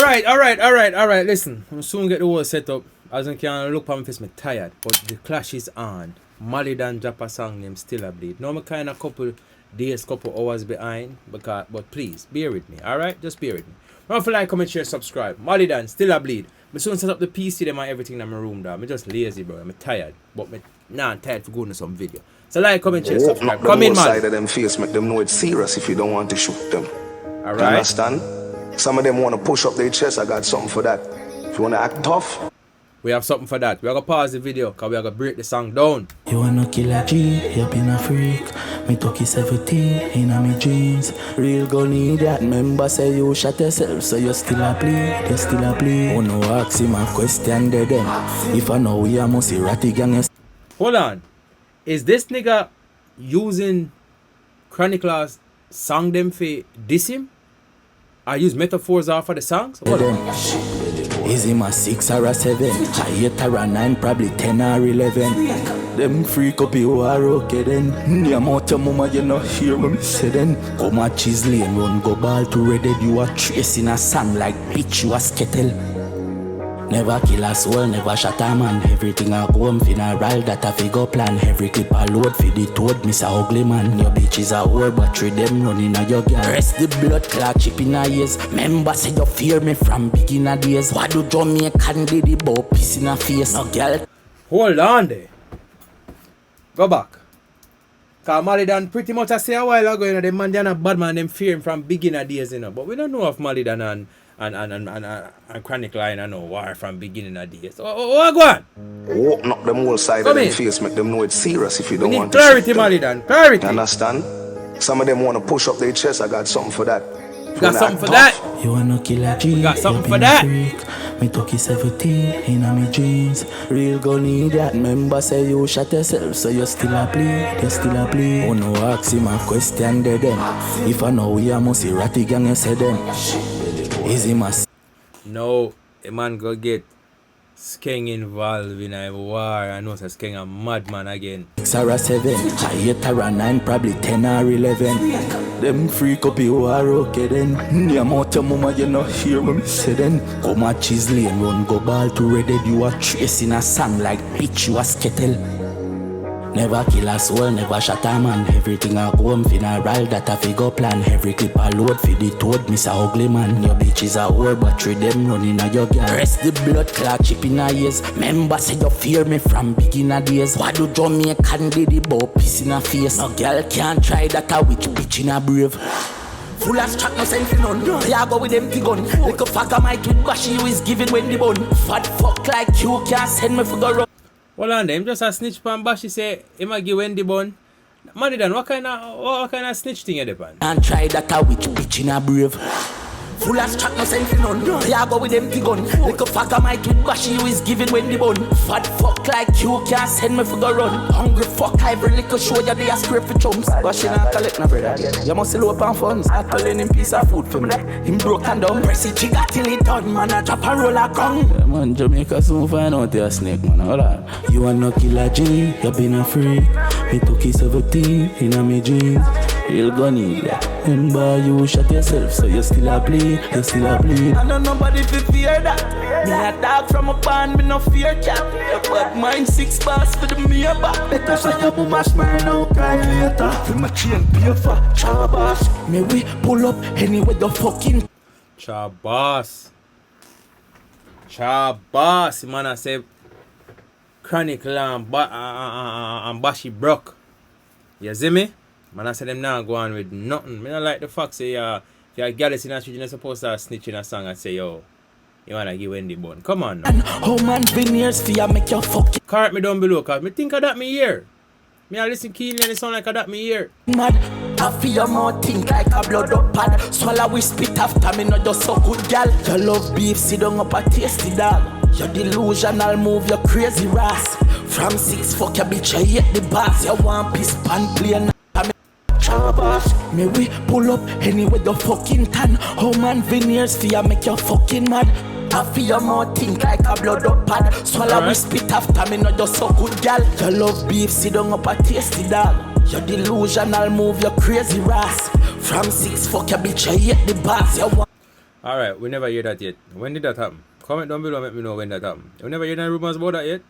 Alright. Listen, I'm soon get the whole set up. As you can look on my face, I'm tired. But the clash is on. Malie Donn drop a song named Still a Bleed. Now I'm kind of couple hours behind. But please, bear with me. Alright? Just bear with me. Don't forget like, comment, share, subscribe. Malie Donn, Still a Bleed. I soon set up the PC them and everything in my room down. I'm just lazy, bro. I'm tired. But I'm tired for going to some video. So like, comment, share, subscribe. Come in, man. Side of them face, make them know it's serious if you don't want to shoot them. Alright? You understand? Some of them want to push up their chest. I got something for that. If you want to act tough, we have something for that. We're going to pause the video because we're going to break the song down. You wanna kill a G, you been a freak. Me took you 17 in a me jeans. Real gun need that. Remember say you shot yourself, so you still a bleed. Oh no, ask him a question dead then. If I know we are must see ratty gang. Hold on. Is this nigga using Chronicler's song them for diss him? I use metaphors off of the songs? Hold on. Is him a 6 or a 7? A 8 or a 9, probably 10 or 11. Them freak up you are okay then. Near out your mama, you know hear me say then. Come a chisel and run go ball to redhead. You are tracing a song like bitch, you a skettle. Never kill a soul, never shot a man. Everything I go home funeral, that a figure plan. Every clip I load for the toad, miss a ugly man. Your bitch is a whore, but treat them running a your girl. Press the blood clot chip in a ears. Remember say you fear me from beginner days. Why do Jamaican lady bow piss in a face? No girl. Hold on there. Go back. Cause Malie Donn pretty much I say a while ago, you know, them man they are not bad man, them fear him from beginner days, you know. But we don't know if Malie Donn and Chronic Line and no war from beginning of days. Oh, go on. open up them whole side of them face, make them know it's serious if you don't want clarity, to shoot them. Malie Donn, clarity. You understand? Some of them want to push up their chest. I got something for that. You got something for that? You wanna kill a G, you got something for that? Me took you 17 in a me jeans. Real gun need that. Remember say you shot yourself, so you still a bleed. Oh no, ask him a question dead then. If I know we are must see ratty gang, you say then. Is him a... No, a man go get Skeng involved in a war. I know say Skeng a madman again. 6 or a 7, a 8 or a 9, probably 10 or 11. Them freak up you are okay then. Near out your mama, you know hear me say then. Come a chisel and run go ball to redhead. You are tracing a song like bitch, you a skettle. Never kill a soul, never shot a man. Everything I go home funeral, that a figure plan. Every clip I load for the toad, miss a ugly man. Your bitch is a whore, but treat them running a your girl. Press the blood clot chip in a ears. Remember say you fear me from beginner days. Why do Jamaican lady bow piss in a face? No girl can't try that a witch bitch in a brave. Full of strap, no sense in none. They are go with empty gun. Like a fagger might with bashy you is giving when the bun. Fat fuck like you can't send me for the run. Well, on them just a snitch pan Bashi say he might give Wendy bun. Malie Donn, what kind of snitch thing you depend? And try that a witch bitch in a brave. Full of strap, no sense in none. They are go with empty gun. Like a fagger might with bashy you is giving when the bun. Fat fuck like you can't send me for the run. Hungry fuck every little show you they a scrape for chumps. Bashi not collect no brother. You must low up on funds. I calling him piece of food for me. Him broke and down. Press it trigger till it done. Man a drop a roll a gun. Yeah, man, Jamaica soon find out you're a snake man. Hold on. You want no killer G, you been a freak. Me took you 17 in a me jeans. Real gunny, yeah. Remember you shot yourself, so you still a bleed. I know nobody fi fear that. Me a dog from a band, me no fear cat. You bad mind 6 bars for the me a back. Better say your mama smile now, cry later. Feel my chain pay for Chabas. Me we pull up anywhere the fucking Chabas, man I say Chronic Lamb and Bashi broke. You see me? Man I say them now go on with nothing. Me not like the fact say if you're a girl in the street, you're not supposed to snitch in a song and say yo, you wanna give Wendy bun. Come on now. Oh man, veneers for you make your fucking correct me down below cause me think of that me hear. Me a listen keenly and it sound like a that me hear. Mad, I feel your mouth think like a blood up pad. Swallow we spit after me not just so good gal. You love beef, sit down up a tasty dog. You're delusional move, your crazy ras. From 6 fuck your bitch, you hate the boss. You want piece pan plane. Me we pull up anywhere the fucking tan. Oh man, veneers for you make you fucking mad. I feel your mouth think like a blood up pad. Swallow we spit after me not just so good gal. You love beef, sit down up a tasty dog. You're delusional move, your crazy ras. From 6 fuck your bitch, you hate the boss. You want Alright, we never hear that yet. When did that happen? Comment down below, let me know when that happened. We never hear any rumors about that yet.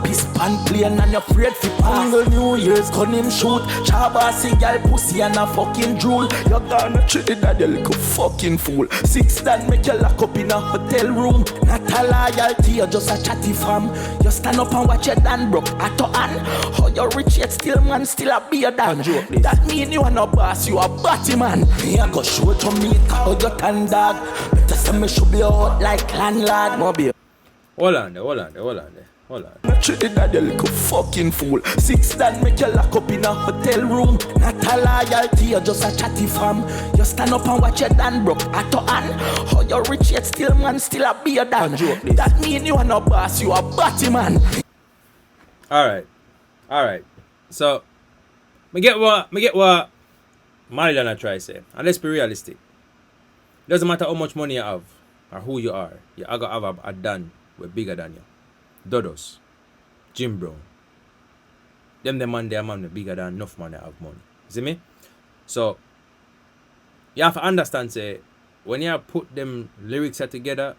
Piss pan plane and you're afraid fi angle New Year's gun him shoot. Chabasi gal pussy and a fucking drool. You're gonna treat it that you little fucking fool. 6 that make you lock up in a hotel room. Not a loyalty, you're just a chatty fam. You stand up and watch your Dan broke at your hand. How you rich yet still man, still a beer dan. That mean you are no boss, you a batty man. Me a go show to me how you tan dog. Better say me should be out like landlord. Mobile. Hold on there. Treated that you little fucking fool. 6 that make you lock up in a hotel room. Not a loyalty, you're just a chatty fam. You stand up and watch your Dan broke at your hand. How you rich yet still man, still a beer dan. That mean you are no boss, you a batty man. Alright. So me get what Malie Donn try say. And let's be realistic. Doesn't matter how much money you have or who you are, you gotta have a Dan we're bigger than you. Dodos, Jim Brown. Them the man bigger than enough man that have money. See me? So you have to understand, say, when you put them lyrics together,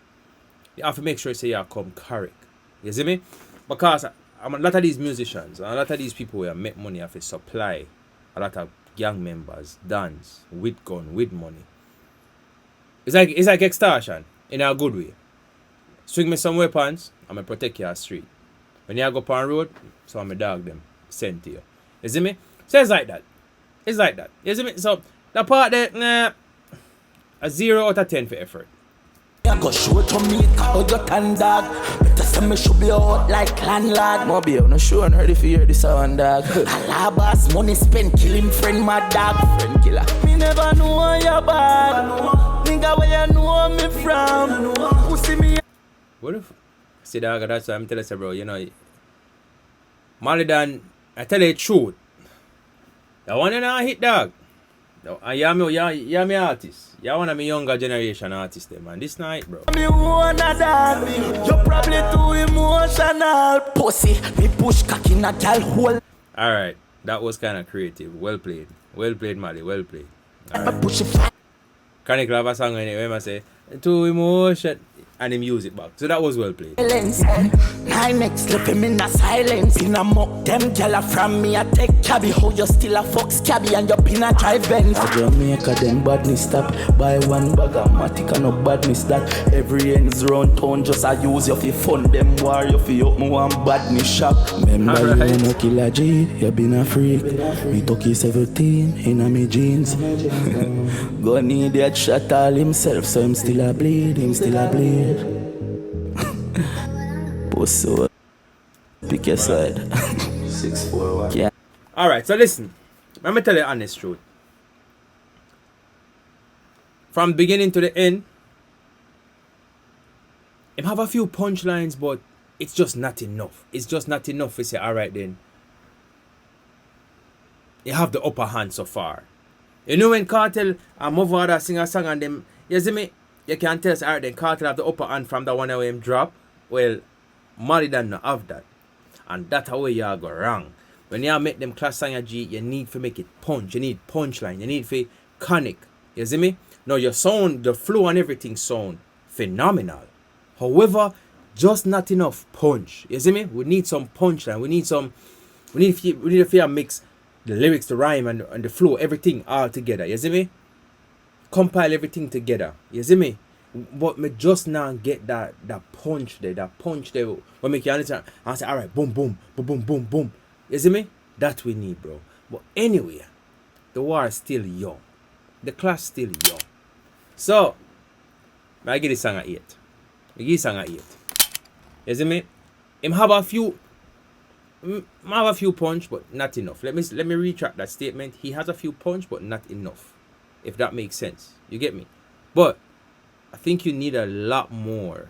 you have to make sure say you come correct. You see me? Because a lot of these musicians and a lot of these people who make money have to supply a lot of gang members, dance, with gun, with money. It's like extortion in a good way. Swing me some weapons, I'ma protect your street. When you go up on road, so I'm a dog them sent to you. You see me? So it's like that. You see me? So the part that nah, a 0 out of 10 for effort. I go show to me how you tan dog. Better say me should be out like landlord. Mobile, no sure and ready for hear this sound dog. Alabas money spent killing friend my dog. Friend killer. Me never know where you bad. Nigga where you know me from. Pussy me. What if? See, dog, that's what I'm telling you, bro. You know, Malie Donn, I tell you the truth. The one you know hit, dog. You're me artist. You're one of my younger generation artists, man. This night, bro. Me wanna dog. You're probably too emotional. Pussy, me push cock in a gal hole. Alright, that was kind of creative. Well played, Malie. Well played. Alright. Push it. Chronicle have a song in it where I say, too emotion. And him use it back. So that was well played. Nine next slip him in a silence. In a mock them gala from me. I take cabby. How you still a fox cabby and your pin a drive Benz. Jamaica them badness stop. Buy one bag of matic and no badness that. Every ends round town just a use you fi fun. Them war you fi up me one badness shop. Remember you no kill a G. You been a freak. Me took his 17 in a me jeans. Go need that shot all himself. So him still a bleed. So pick your side. 641. Yeah. Alright, so listen. Let me tell you the honest truth. From beginning to the end, him have a few punchlines, but it's just not enough. It's just not enough to say, alright then. You have the upper hand so far. You know when Cartel and Movada sing a song and them, you see me? You can tell us, alright then, Cartel have the upper hand from the one where him drop. Well, Malie Donn not have that. And that's how you go wrong. When you make them class song G, you need to make it punch. You need punchline. You need to conic. You see me? Now your sound, the flow and everything sound phenomenal. However, just not enough punch. You see me? We need some punchline. We need to mix the lyrics, the rhyme and the flow, everything all together. You see me? Compile everything together. You see me? But me just now get that punch there. What make you understand? I say, alright, boom, boom, boom, boom, boom, boom. You see me? That we need, bro. But anyway, the war is still young. The class still young. So, I give this song a 8. You see me? Him have a few punch, but not enough. Let me retract that statement. He has a few punch, but not enough. If that makes sense. You get me? But I think you need a lot more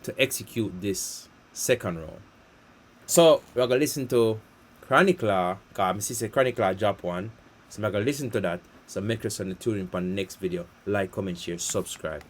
to execute this second round. So we're gonna listen to Chronicler, because I see Chronicler drop one. So I'm gonna listen to that. So make sure to tune in for the next video. Like, comment, share, subscribe.